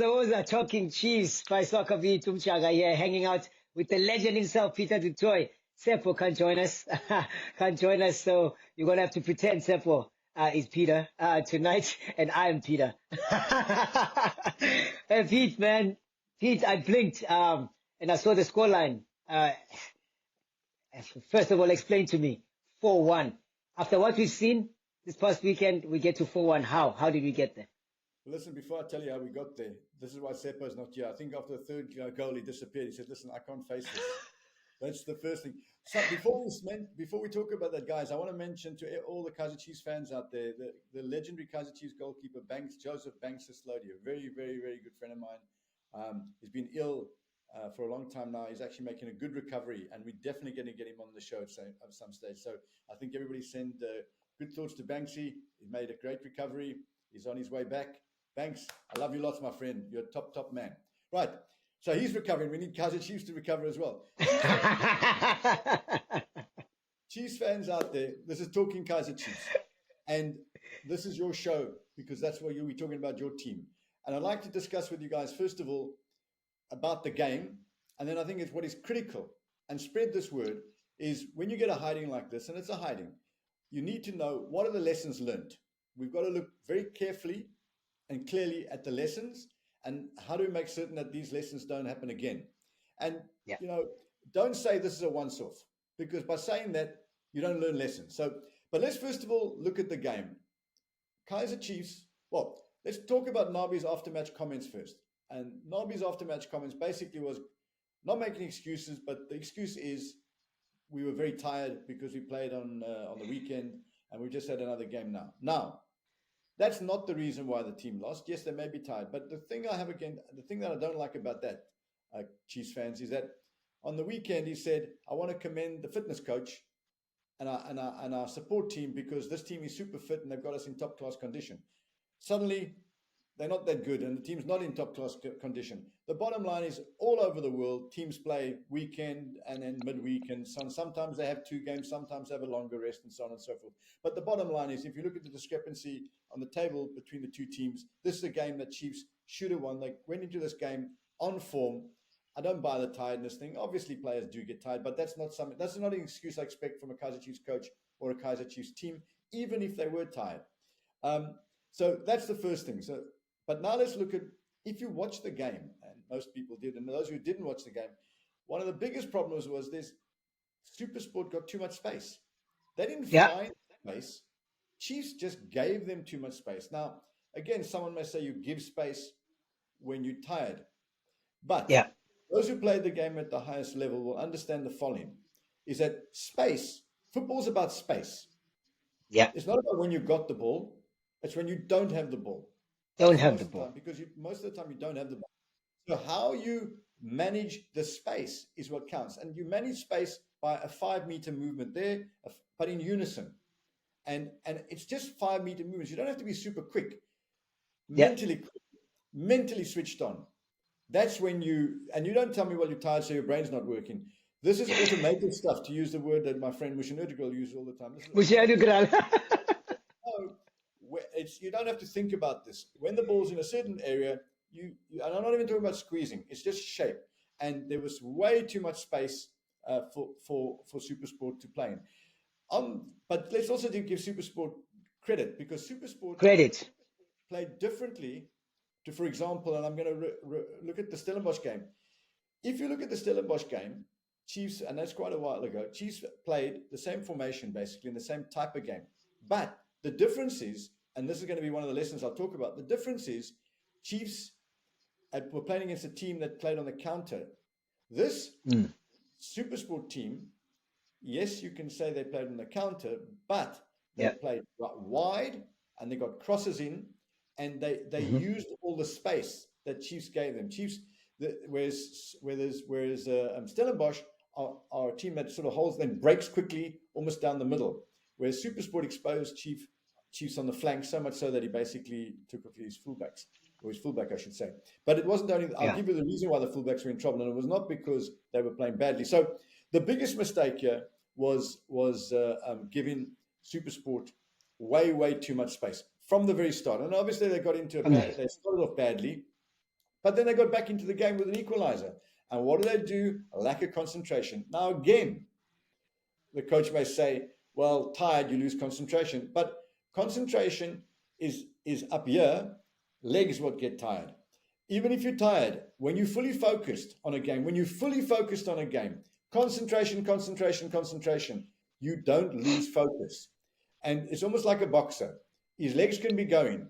Woza, talking Chiefs by Soccerbeat. Umjaka here, hanging out with the legend himself, Peter du Toit. Seppo can't join us. So you're going to have to pretend Seppo is Peter tonight, and I'm Peter. Hey, Pete, man. Pete, I blinked and I saw the scoreline. First of all, explain to me. 4-1. After what we've seen this past weekend, we get to 4-1. How? How did we get there? Well, listen, before I tell you how we got there, this is why Seppo's not here. I think after the third goal, he disappeared. He said, listen, I can't face this. That's the first thing. So before we talk about that, guys, I want to mention to all the Kaizer Chiefs fans out there, the legendary Kaizer Chiefs goalkeeper, Joseph Banks Slody, a very, very, very good friend of mine. He's been ill for a long time now. He's actually making a good recovery, and we're definitely going to get him on the show at some stage. So I think everybody send good thoughts to Banksy. He made a great recovery. He's on his way back. Banks, I love you lots, my friend. You're a top man. Right. So he's recovering. We need Kaizer Chiefs to recover as well. Chiefs fans out there, this is Talking Kaizer Chiefs. And this is your show because that's what you'll be talking about, your team. And I'd like to discuss with you guys, first of all, about the game. And then I think it's what is critical, and spread this word, is when you get a hiding like this, and it's a hiding, you need to know what are the lessons learned. We've got to look very carefully and clearly at the lessons and how do we make certain that these lessons don't happen again. And, don't say this is a once-off, because by saying that, you don't learn lessons. So, but let's first of all look at the game. Kaizer Chiefs, well, let's talk about Nabi's after-match comments first. And Nabi's after-match comments basically was not making excuses, but the excuse is we were very tired because we played on the weekend and we just had another game now. Now, that's not the reason why the team lost. Yes, they may be tired, but the thing that I don't like about that, Chiefs fans, is that on the weekend he said, "I want to commend the fitness coach and our support team because this team is super fit and they've got us in top class condition." Suddenly, they're not that good, and the team's not in top class condition. The bottom line is, all over the world, teams play weekend and then midweek, and sometimes they have 2 games, sometimes they have a longer rest, and so on and so forth. But the bottom line is, if you look at the discrepancy on the table between the two teams, this is a game that Chiefs should have won. They went into this game on form. I don't buy the tiredness thing. Obviously, players do get tired, but that's not an excuse I expect from a Kaizer Chiefs coach or a Kaizer Chiefs team, even if they were tired. So that's the first thing. But now let's look at, if you watch the game, and most people did, and those who didn't watch the game, one of the biggest problems was this: SuperSport got too much space. They didn't find space. Chiefs just gave them too much space. Now, again, someone may say you give space when you're tired. But those who played the game at the highest level will understand the following, is that space, football's about space. Yeah. It's not about when you got the ball. It's when you don't have the ball. Don't have the ball. Because most of the time you don't have the ball. So how you manage the space is what counts. And you manage space by a 5-meter movement there, but in unison. And it's just 5-meter movements. You don't have to be super quick. Mentally switched on. That's when you don't tell me, well, you're tired, so your brain's not working. This is automated stuff, to use the word that my friend Mushin Erdigral uses all the time. You don't have to think about this. When the ball's in a certain area, and I'm not even talking about squeezing, it's just shape. And there was way too much space for SuperSport to play in. But let's also give SuperSport credit, because SuperSport played differently to, for example, and I'm going to look at the Stellenbosch game. If you look at the Stellenbosch game, Chiefs, and that's quite a while ago, Chiefs played the same formation, basically, in the same type of game. But the difference is, and this is going to be one of the lessons I'll talk about, the difference is Chiefs were playing against a team that played on the counter. This SuperSport team, yes, you can say they played on the counter, but they played wide and they got crosses in, and they used all the space that Chiefs gave them. Chiefs, whereas Stellenbosch are a team that sort of holds, then breaks quickly, almost down the middle. Whereas SuperSport exposed Chiefs on the flank, so much so that he basically took off his fullbacks, or his fullback, I should say. But it wasn't only, I'll give you the reason why the fullbacks were in trouble, and it was not because they were playing badly. So the biggest mistake here was giving SuperSport way too much space from the very start. And obviously they got into they started off badly, but then they got back into the game with an equalizer. And what do? A lack of concentration. Now again, the coach may say, well, tired, you lose concentration. But concentration is up here. Legs what get tired. Even if you're tired, when you're fully focused on a game, concentration, you don't lose focus. And it's almost like a boxer. His legs can be going,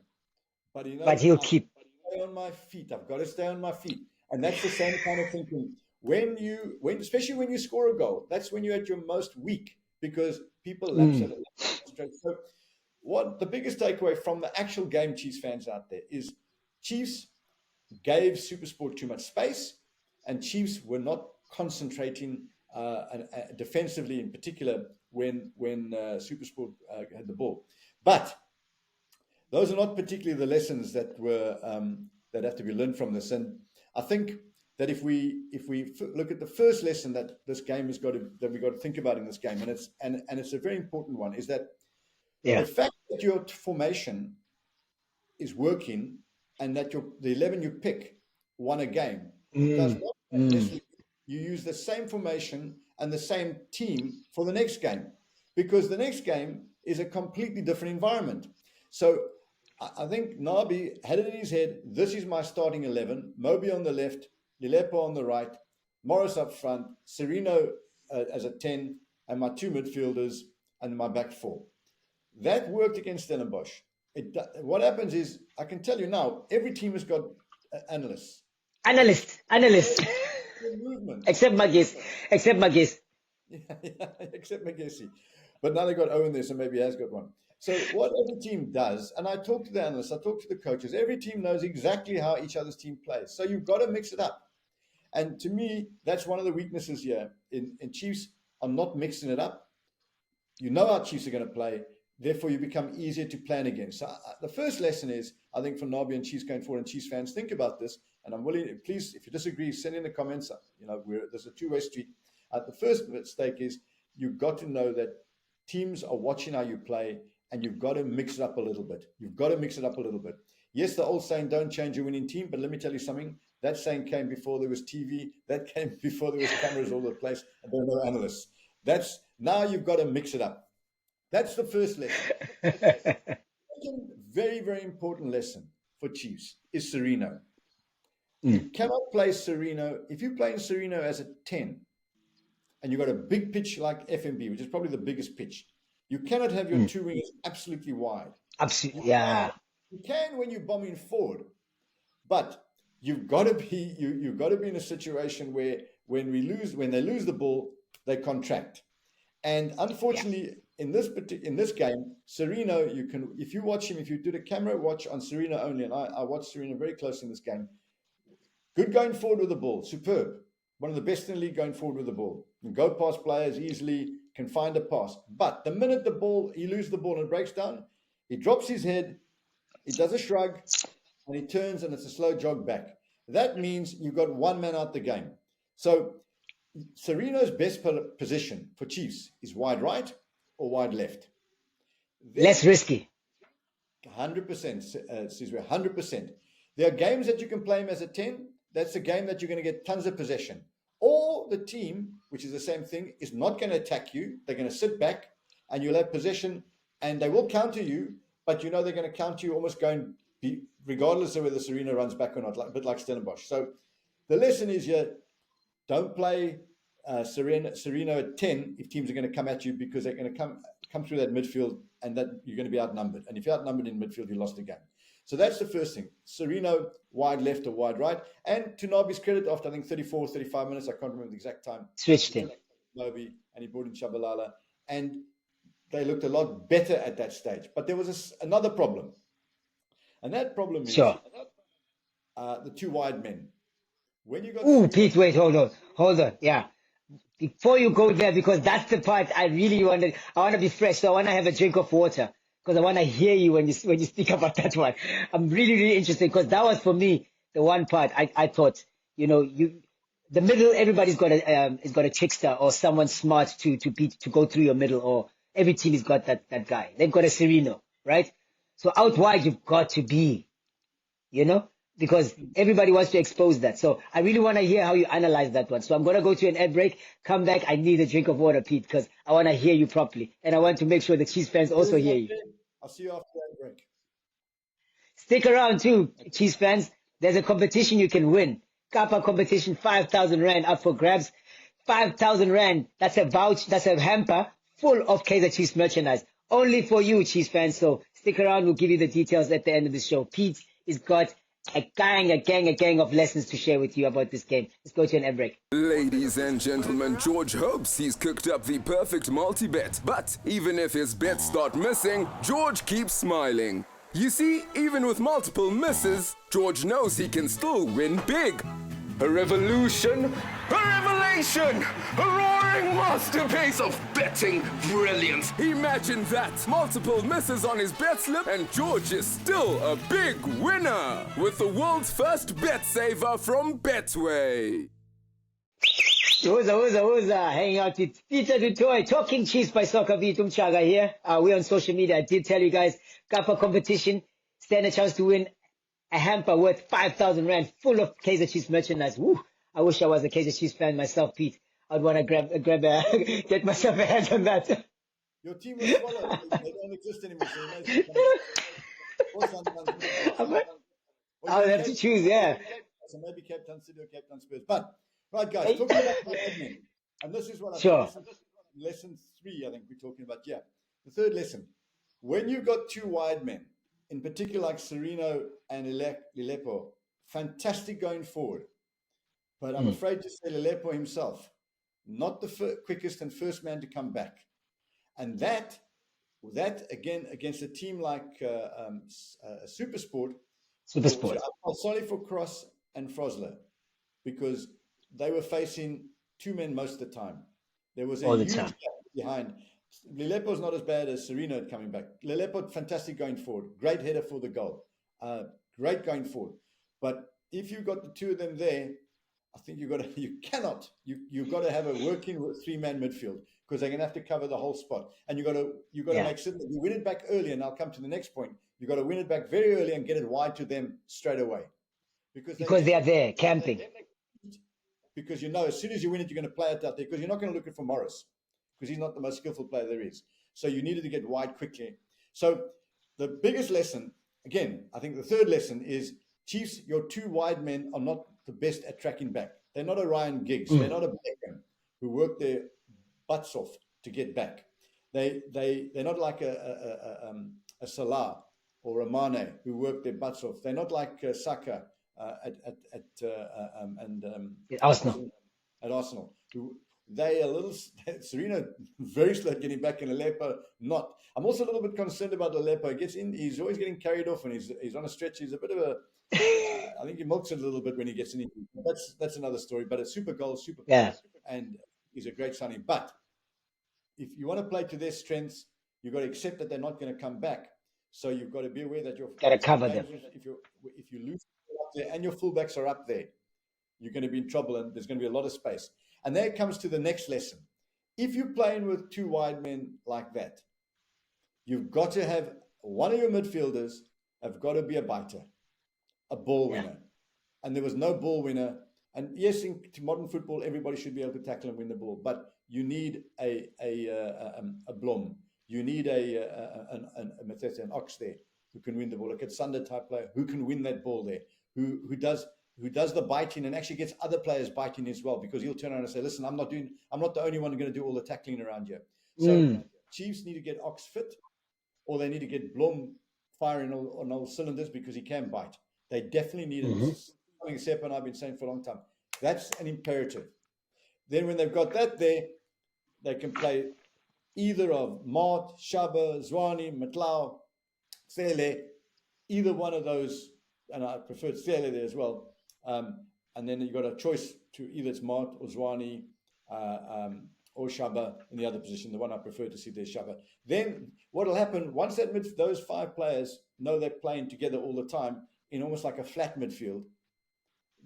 but he'll keep. Stay on my feet. I've got to stay on my feet. And that's the same kind of thinking. Especially when you score a goal, that's when you're at your most weak, because people lapse at it. So what the biggest takeaway from the actual game, Chiefs fans out there, is Chiefs gave SuperSport too much space, and Chiefs were not concentrating defensively, in particular when SuperSport had the ball. But those are not particularly the lessons that were that have to be learned from this. And I think that if we look at the first lesson that this game has got that we've got to think about in this game, and it's a very important one, is that the fact that your formation is working and that the 11 you pick won a game does not necessarily you use the same formation and the same team for the next game, because the next game is a completely different environment. So I think Nabi had it in his head, this is my starting 11, Moby on the left, Lilepo on the right, Morris up front, Sirino as a 10, and my two midfielders and my back four. That worked against Stellenbosch. What happens is, I can tell you now, every team has got analysts. Movement. Except Magis. Yeah, except Magesi. But now they got Owen there, so maybe he has got one. So what every team does, and I talk to the analysts, I talk to the coaches, every team knows exactly how each other's team plays. So you've got to mix it up. And to me, that's one of the weaknesses here. In Chiefs are not mixing it up. You know how Chiefs are going to play. Therefore, you become easier to plan against. So the first lesson is, I think, for Nabi and Chiefs going forward, and Chiefs fans, think about this. And I'm willing, please, if you disagree, send in the comments. There's a two-way street. The first mistake is you've got to know that teams are watching how you play, and you've got to mix it up a little bit. Yes, the old saying, don't change your winning team, but let me tell you something. That saying came before there was TV. That came before there was cameras all over the place, and there were no analysts. Now you've got to mix it up. That's the first lesson. Second very, very important lesson for Chiefs is Sirino. You cannot play Sirino. If you play Sirino as a 10, and you've got a big pitch like FMB, which is probably the biggest pitch, you cannot have your two wingers absolutely wide. Absolutely, yeah. You can when you're bombing forward, but you've got to be in a situation where when they lose the ball, they contract. And unfortunately, in this game, Sirino, you can, if you watch him, if you did a camera watch on Sirino only, and I watched Sirino very closely in this game, good going forward with the ball, superb. One of the best in the league going forward with the ball. You can go past players easily, can find a pass. But the minute he loses the ball and it breaks down, he drops his head, he does a shrug, and he turns, and it's a slow jog back. That means you've got one man out the game. So Sirino's best position for Chiefs is wide right or wide left. Less risky. 100%, Sizwe, 100%. There are games that you can play him as a 10. That's a game that you're going to get tons of possession. Or the team, which is the same thing, is not going to attack you. They're going to sit back, and you'll have possession, and they will counter you, but they're going to counter you almost regardless of whether Sirino runs back or not, a bit like Stellenbosch. So the lesson is here, don't play Sirino at 10 if teams are going to come at you, because they're going to come through that midfield, and that you're going to be outnumbered. And if you're outnumbered in midfield, you lost the game. So that's the first thing. Sirino, wide left or wide right. And to Nabi's credit, after I think 34, 35 minutes, I can't remember the exact time, switched him. Nabi, and he brought in Shabalala. And they looked a lot better at that stage. But there was another problem. And that problem is the two wide men. When you got Pete, wait, hold on. Yeah. Before you go there, because that's the part I really want to be fresh. So I want to have a drink of water, because I want to hear you when you speak about that one. I'm really, really interested, because that was for me the one part I thought, the middle, everybody's got a trickster or someone smart to go through your middle, or every team has got that guy. They've got a Sirino, right? So out wide, you've got to be, because everybody wants to expose that. So I really want to hear how you analyze that one. So I'm going to go to an ad break, come back. I need a drink of water, Pete, because I want to hear you properly. And I want to make sure the Chiefs fans also hear you. I'll see you after the ad break. Stick around too, Chiefs fans. There's a competition you can win. Kappa competition, 5,000 Rand up for grabs. 5,000 Rand. That's a vouch. That's a hamper full of Kaizer Chiefs merchandise. Only for you, Chiefs fans. So stick around. We'll give you the details at the end of the show. Pete has got a gang of lessons to share with you about this game. Let's go to an ad break. Ladies and gentlemen, George hopes he's cooked up the perfect multi-bet. But even if his bets start missing, George keeps smiling. You see, even with multiple misses, George knows he can still win big. A revolution, a revelation, a roaring masterpiece of betting brilliance. Imagine that, multiple misses on his bet slip, and George is still a big winner with the world's first bet saver from Betway. Whoza, hanging out with Peter du Toit, talking Chiefs by Soccerbeat. Umjaka here. We're on social media. I did tell you guys, Kappa competition, stand a chance to win a hamper worth 5,000 Rand full of Kaizer Chiefs merchandise. Woo! I wish I was a Kaizer Chiefs fan myself, Pete. I'd want to get myself a hand on that. Your team was swallowed. They don't exist anymore. I'll have to choose, yeah. So maybe Cape Town City or Cape Town Spurs. But, right, guys, talking about the admin. And this is what I think. Lesson 3, I think we're talking about. Yeah. The third lesson. When you've got two wide men, in particular like Sirino and Lilepo, fantastic going forward. But I'm afraid to say Lilepo himself, not the quickest and first man to come back. And that again, against a team like SuperSport, I felt sorry for Cross and Frosler because they were facing two men most of the time. There was a huge gap behind. Lilepo's not as bad as Sirino coming back. Lilepo, fantastic going forward. Great header for the goal. Great going forward. But if you've got the two of them there, I think you've got to have a working three-man midfield because they're going to have to cover the whole spot. And you've got to make certain that you win it back early, and I'll come to the next point. You've got to win it back very early and get it wide to them straight away. Because they are there, camping. Because as soon as you win it, you're going to play it out there because you're not going to look at for Morris because he's not the most skillful player there is. So you needed to get wide quickly. So the biggest lesson, again, I think the third lesson is Chiefs, your two wide men are not the best at tracking back. They're not a Ryan Giggs. They're not a Beckham who work their butts off to get back. They're not like a Salah or a Mane who work their butts off. They're not like Saka at Arsenal. At Arsenal. They a little Sirino very slow at getting back, and Lilepo not. I'm also a little bit concerned about Lilepo. He gets in, he's always getting carried off, and he's on a stretch. He's a bit of a I think he milks it a little bit when he gets in. That's another story. But a super goal, super player, and he's a great signing. But if you want to play to their strengths, you've got to accept that they're not going to come back. So you've got to be aware that you're got to cover them. If you lose up there and your fullbacks are up there, you're going to be in trouble, and there's going to be a lot of space. And there comes to the next lesson. If you're playing with two wide men like that, you've got to have one of your midfielders have got to be a biter, a ball winner. And there was no ball winner. And yes, in modern football, everybody should be able to tackle and win the ball. But you need a Blom. You need an Ox there who can win the ball. Look at Sunder type player who can win that ball there, who does the biting and actually gets other players biting as well, because he'll turn around and say, listen, I'm not the only one going to do all the tackling around here. So Chiefs need to get Ox fit, or they need to get Blom firing on all cylinders because he can bite. They definitely need it. Something Sepp and I've been saying for a long time. That's an imperative. Then when they've got that there, they can play either of Mart, Shaba, Zwane, Matlau, Tsele, either one of those, and I prefer Tsele there as well. And then you've got a choice to either it's Mart or Zwane or Shaba in the other position. The one I prefer to see there is Shaba. Then what will happen, once those five players know they're playing together all the time in almost like a flat midfield,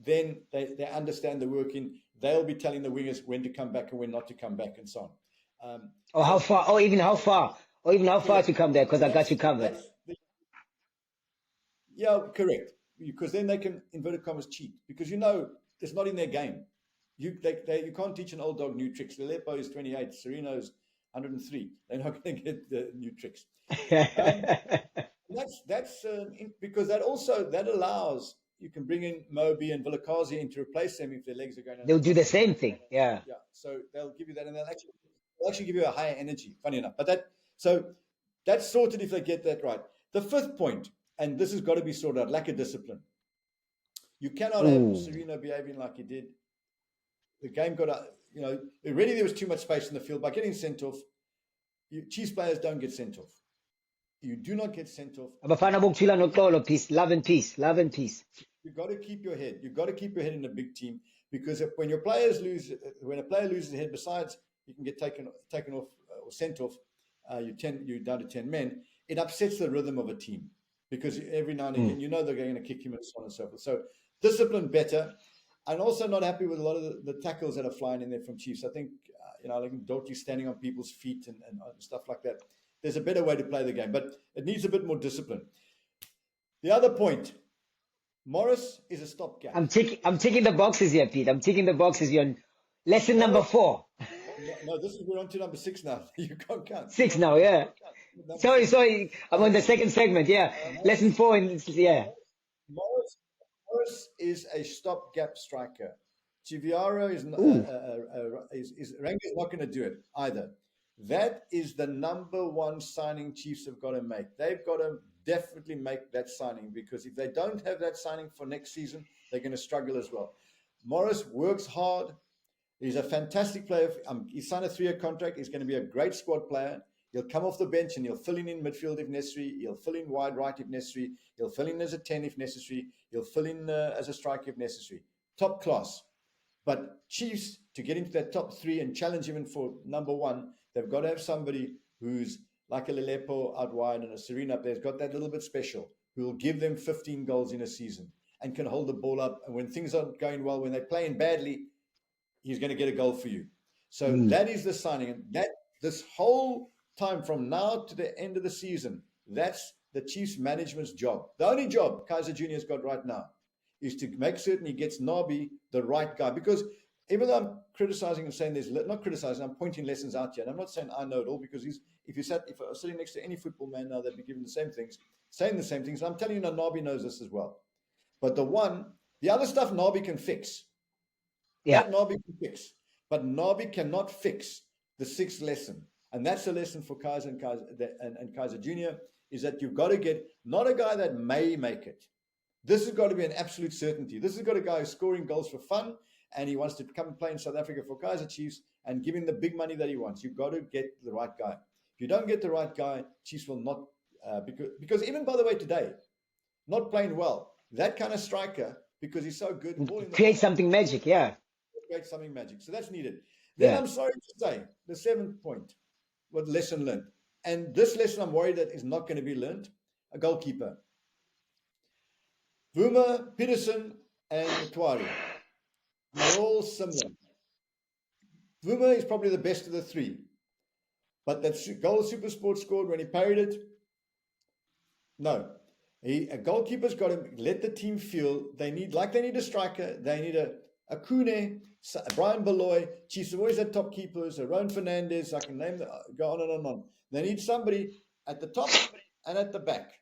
then they understand the working. they'll be telling the wingers when to come back and when not to come back and so on. Or how far, or even how far, to come there, because I got you covered. Yeah, correct. Because then they can, inverted commas, cheat. Because it's not in their game. You can't teach an old dog new tricks. Lilepo is 28, Sirino's 103. They're not going to get the new tricks. That's because that allows, you can bring in Moby and Vilakazi in to replace them if their legs are going. They'll do the same thing. Yeah. Yeah. So they'll give you that, and they'll actually give you a higher energy. Funny enough, but that's sorted if they get that right. The fifth point, and this has got to be sorted out, lack of discipline. You cannot have Sirino behaving like he did. The game got already there was too much space in the field. By getting sent off, Chiefs players don't get sent off. You do not get sent off. Love and peace. You've got to keep your head. You've got to keep your head in a big team, because when your players lose, when a player loses his head, besides you can get taken off or sent off, you're down to 10 men. It upsets the rhythm of a team, because every now and again they're going to kick him and so on and so forth. So discipline better. I'm also not happy with a lot of the tackles that are flying in there from Chiefs. I think like Doughty standing on people's feet and stuff like that. There's a better way to play the game, but it needs a bit more discipline. The other point, Morris is a stopgap. I'm ticking the boxes here, Pete. I'm ticking the boxes here on lesson number 4. No, we're on to number 6 now. You can't count. 6 now, yeah. Sorry. I'm on the second segment, yeah. Lesson 4, yeah. Morris is a stopgap striker. Chiviaro is not going to do it either. That is the number one signing Chiefs have got to make. They've got to definitely make that signing, because if they don't have that signing for next season, they're going to struggle as well. Morris works hard. He's a fantastic player. He signed a 3-year contract. He's going to be a great squad player. He'll come off the bench and he'll fill in midfield if necessary. He'll fill in wide right if necessary. He'll fill in as a 10 if necessary. He'll fill in as a striker if necessary. Top class. But Chiefs, to get into that top 3 and challenge even for number 1, they've got to have somebody who's like a Lilepo out wide and a Sirino up there. Has got that little bit special, who will give them 15 goals in a season and can hold the ball up. And when things aren't going well, when they're playing badly, he's going to get a goal for you. So that is the signing. And this whole time from now to the end of the season, that's the Chiefs management's job. The only job Kaizer Jr. has got right now is to make certain he gets Nabi the right guy. Because even though I'm criticizing and saying not criticizing, I'm pointing lessons out here. And I'm not saying I know it all, because if I was sitting next to any football man now, they'd be given the same things, saying the same things. I'm telling you now, Nabi knows this as well. But the other stuff Nabi can fix. Yeah. That Nabi can fix. But Nabi cannot fix the 6th lesson. And that's the lesson for Kaizer and Kaizer Jr. is that you've got to get not a guy that may make it. This has got to be an absolute certainty. This has got a guy who's scoring goals for fun, and he wants to come and play in South Africa for Kaizer Chiefs and give him the big money that he wants. You've got to get the right guy. If you don't get the right guy, Chiefs will not, because even, by the way, today, not playing well, that kind of striker, because he's so good, create something magic, yeah. Create something magic. So that's needed. Then I'm sorry to say, the 7th point, what lesson learned. And this lesson I'm worried that is not going to be learned, a goalkeeper. Vuma, Peterson, and Twari. They're all similar. Vuma is probably the best of the 3. But that goal SuperSport scored when he parried it, no. A goalkeeper's got to let the team feel they need a striker, they need a Kune, a Brian Beloy. Chiefs have always had top keepers, a Ron Fernandez, I can name go on and on and on. They need somebody at the top and at the back.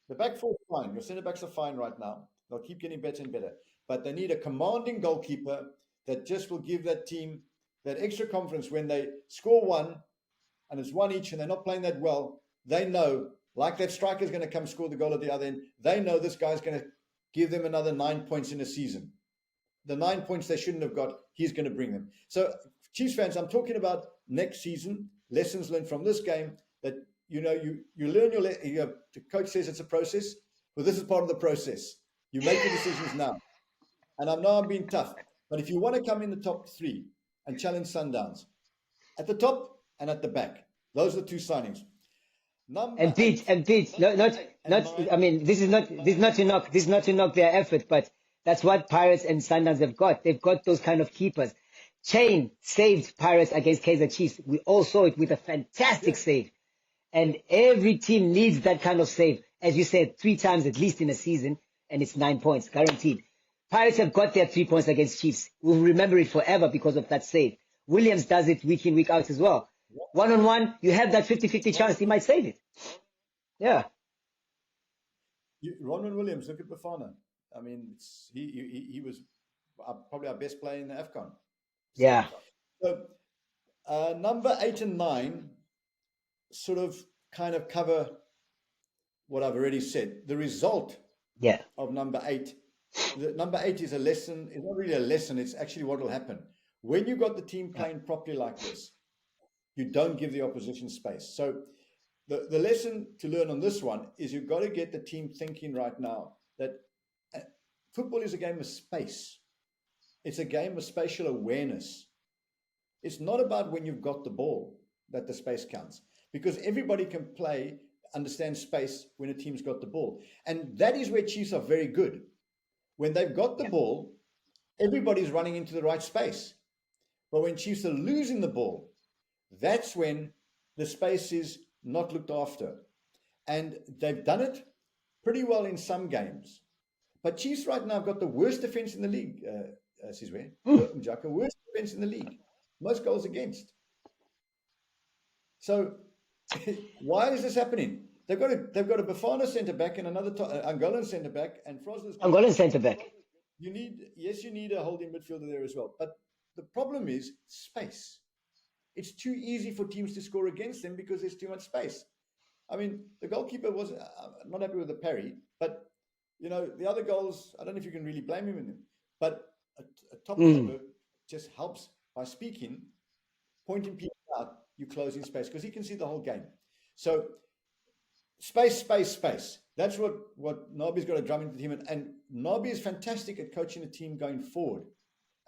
The back four is fine. Your centre backs are fine right now. They'll keep getting better and better. But they need a commanding goalkeeper that just will give that team that extra confidence when they score 1 and it's 1 each and they're not playing that well. They know, like that striker's going to come score the goal at the other end. They know this guy's going to give them another 9 points in a season. The 9 points they shouldn't have got, he's going to bring them. So, Chiefs fans, I'm talking about next season, lessons learned from this game, that, you learn the coach says it's a process. Well, this is part of the process. You make the decisions now. And I'm being tough. But if you want to come in the top 3 and challenge Sundowns, at the top and at the back, those are the 2 signings. Pete, I mean, this is not to knock their effort, but that's what Pirates and Sundowns have got. They've got those kind of keepers. Chain saved Pirates against Kaizer Chiefs. We all saw it with a fantastic save. And every team needs that kind of save. As you said, 3 times at least in a season, and it's 9 points, guaranteed. Pirates have got their 3 points against Chiefs. We'll remember it forever because of that save. Williams does it week in, week out as well. One-on-one, you have that 50-50 chance he might save it. Yeah. Ronwen Williams, look at Bafana. I mean, he was probably our best player in the AFCON. Yeah. So, number 8 and 9 sort of kind of cover what I've already said. The result of number 8, number 8 is a lesson. It's not really a lesson. It's actually what will happen. When you got the team playing properly like this, you don't give the opposition space. So the lesson to learn on this one is you've got to get the team thinking right now that football is a game of space. It's a game of spatial awareness. It's not about when you've got the ball that the space counts, because everybody can understand space when a team's got the ball. And that is where Chiefs are very good. When they've got the ball, everybody's running into the right space. But when Chiefs are losing the ball, that's when the space is not looked after. And they've done it pretty well in some games. But Chiefs right now have got the worst defense in the league, Sizwe. Umjaka, worst defense in the league. Most goals against. So why is this happening? They've got a Bafana centre-back and another Angolan centre-back, and Frosler's Angolan centre-back. You need a holding midfielder there as well. But the problem is space. It's too easy for teams to score against them because there's too much space. I mean, the goalkeeper was not happy with the parry, but the other goals, I don't know if you can really blame him in them. But a top keeper just helps by speaking, pointing people out, you closing space, because he can see the whole game. So space. That's what Nabi's got to drum into the team. And Nabi is fantastic at coaching a team going forward.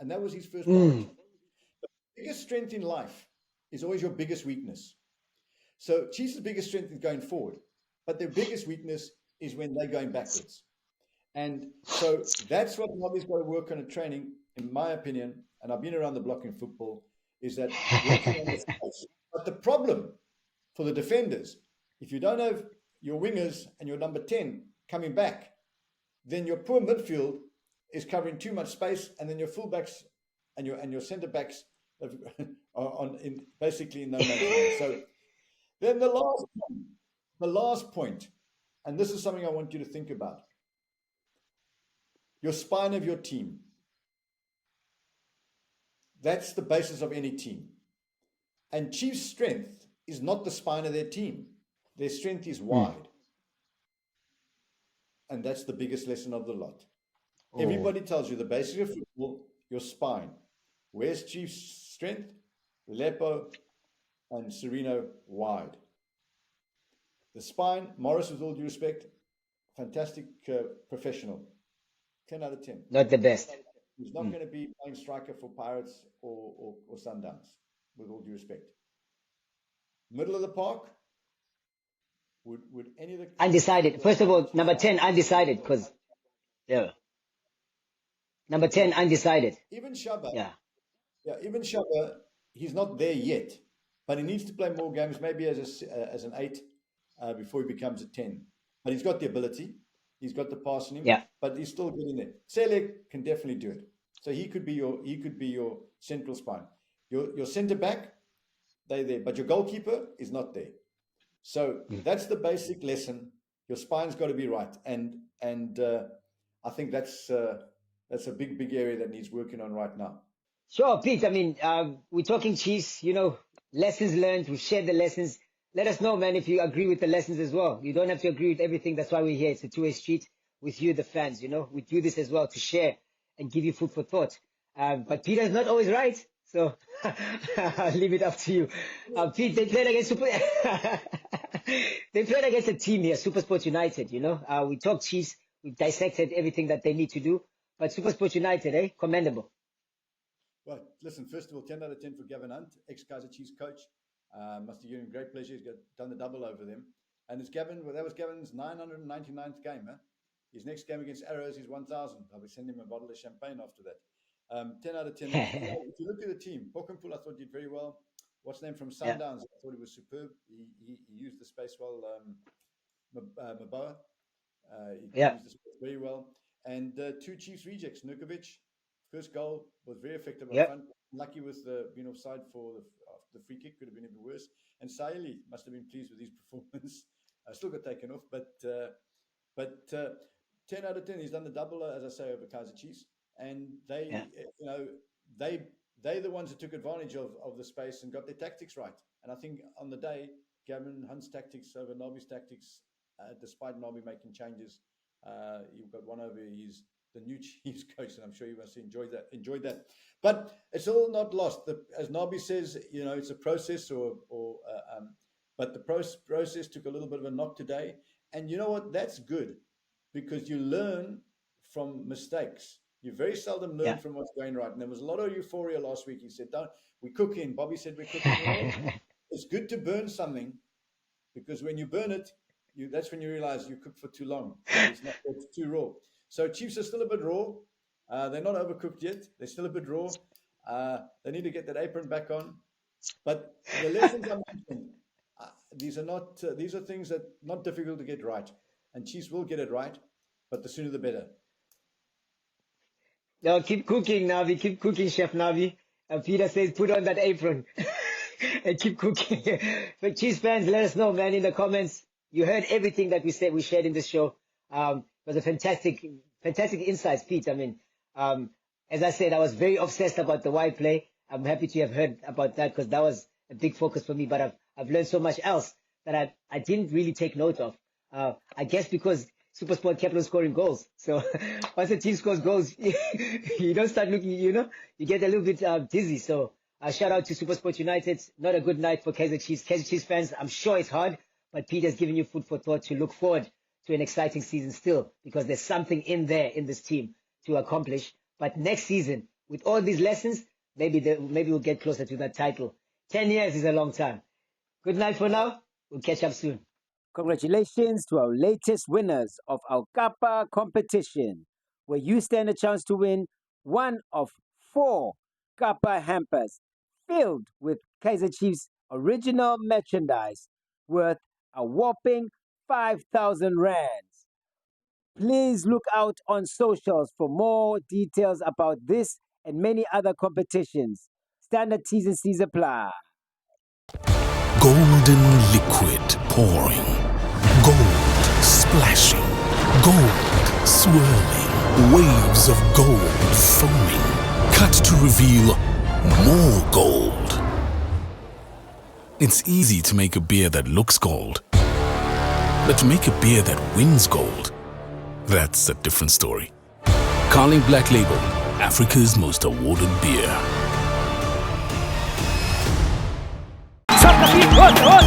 And that was his first priority. The biggest strength in life is always your biggest weakness. So Chiefs' biggest strength is going forward, but their biggest weakness is when they're going backwards. And so that's what Nabi's got to work on in training, in my opinion, and I've been around the block in football, is that working on the space. But the problem for the defenders, if you don't have your wingers and your number 10 coming back, then your poor midfield is covering too much space, and then your fullbacks and your centre backs are basically in no man's land. So then the last point, and this is something I want you to think about. Your spine of your team. That's the basis of any team. And Chiefs' strength is not the spine of their team. Their strength is wide. And that's the biggest lesson of the lot. Everybody tells you the basics of football, your spine. Where's Chiefs' strength? Lilepo and Sirino wide. The spine, Morris, with all due respect, fantastic professional. 10 out of 10. Not the best. He's not going to be playing striker for Pirates or Sundowns, with all due respect. Middle of the park, would any of the... Undecided. First of all, number 10, undecided, because, Number 10, undecided. Even Shaba. Yeah, even Shaba, he's not there yet, but he needs to play more games, maybe as an 8 before he becomes a 10. But he's got the ability. He's got the pass in him, but he's still good in there. Sele can definitely do it. So he could be your central spine. Your centre back, they're there, but your goalkeeper is not there. So that's the basic lesson. Your spine's got to be right, and I think that's a big area that needs working on right now. Sure, Pete. I mean, we're talking Chiefs. Lessons learned. We've shared the lessons. Let us know, man, if you agree with the lessons as well. You don't have to agree with everything. That's why we're here. It's a two-way street with you, the fans. We do this as well to share and give you food for thought. But Peter is not always right, so I'll leave it up to you. Pete, they played against they played against a team here, SuperSport United. We talked Chiefs. We dissected everything that they need to do. But SuperSport United, commendable. Well, listen, first of all, 10 out of 10 for Gavin Hunt, ex-Kaizer Chiefs coach. Must have given him great pleasure. He's done the double over them. And that was Gavin's 999th game. His next game against Arrows is 1,000. I'll be sending him a bottle of champagne after that. 10 out of 10. If you look at the team, Bokenpool, I thought did very well. What's the name from Sundowns? I thought he was superb. He used the space well. Maboa, he used the space very well. And 2 Chiefs rejects. Nurkovic, first goal was very effective up front. Lucky with being offside for the free kick, could have been even worse. And Saili must have been pleased with his performance. Still got taken off, but 10 out of 10. He's done the double, as I say, over Kaizer Chiefs, and they're the ones that took advantage of the space and got their tactics right. And I think on the day, Gavin Hunt's tactics over Nabi's tactics, despite Nabi making changes, you've got one over. He's the new Chiefs coach, and I'm sure you must have enjoyed that. But it's all not lost. As Nabi says, it's a process, but the process took a little bit of a knock today. And you know what? That's good, because you learn from mistakes. You very seldom learn from what's going right. And there was a lot of euphoria last week. He said, we're cooking. Bobby said, we're cooking. It's good to burn something, because when you burn it, that's when you realize you cooked for too long. It's too raw. So Chiefs are still a bit raw. They're not overcooked yet. They're still a bit raw. They need to get that apron back on. But the lessons I mentioned, these are things that not difficult to get right. And Chiefs will get it right, but the sooner the better. No, keep cooking, Nabi. Keep cooking, Chef Nabi. And Peter says, put on that apron and keep cooking. For Chiefs fans, let us know, man, in the comments. You heard everything that we shared in this show. It was a fantastic insights, Pete. I mean, as I said, I was very obsessed about the wide play. I'm happy to have heard about that, because that was a big focus for me. But I've learned so much else that I didn't really take note of. I guess because SuperSport kept on scoring goals. So once the team scores goals, you don't start looking, you get a little bit dizzy. So shout out to SuperSport United. Not a good night for Kaizer Chiefs. Kaizer Chiefs fans, I'm sure it's hard, but Peter's given you food for thought to look forward to an exciting season still, because there's something in there in this team to accomplish. But next season, with all these lessons, maybe we'll get closer to that title. 10 years is a long time. Good night for now. We'll catch up soon. Congratulations to our latest winners of our Kappa competition, where you stand a chance to win one of 4 Kappa hampers filled with Kaizer Chiefs original merchandise worth a whopping 5,000 rands. Please look out on socials for more details about this and many other competitions. Standard T's and C's apply. Golden liquid pouring, gold splashing, gold swirling, waves of gold foaming, cut to reveal more gold. It's easy to make a beer that looks gold, but to make a beer that wins gold, that's a different story. Carling Black Label, Africa's most awarded beer. Soccerbeat,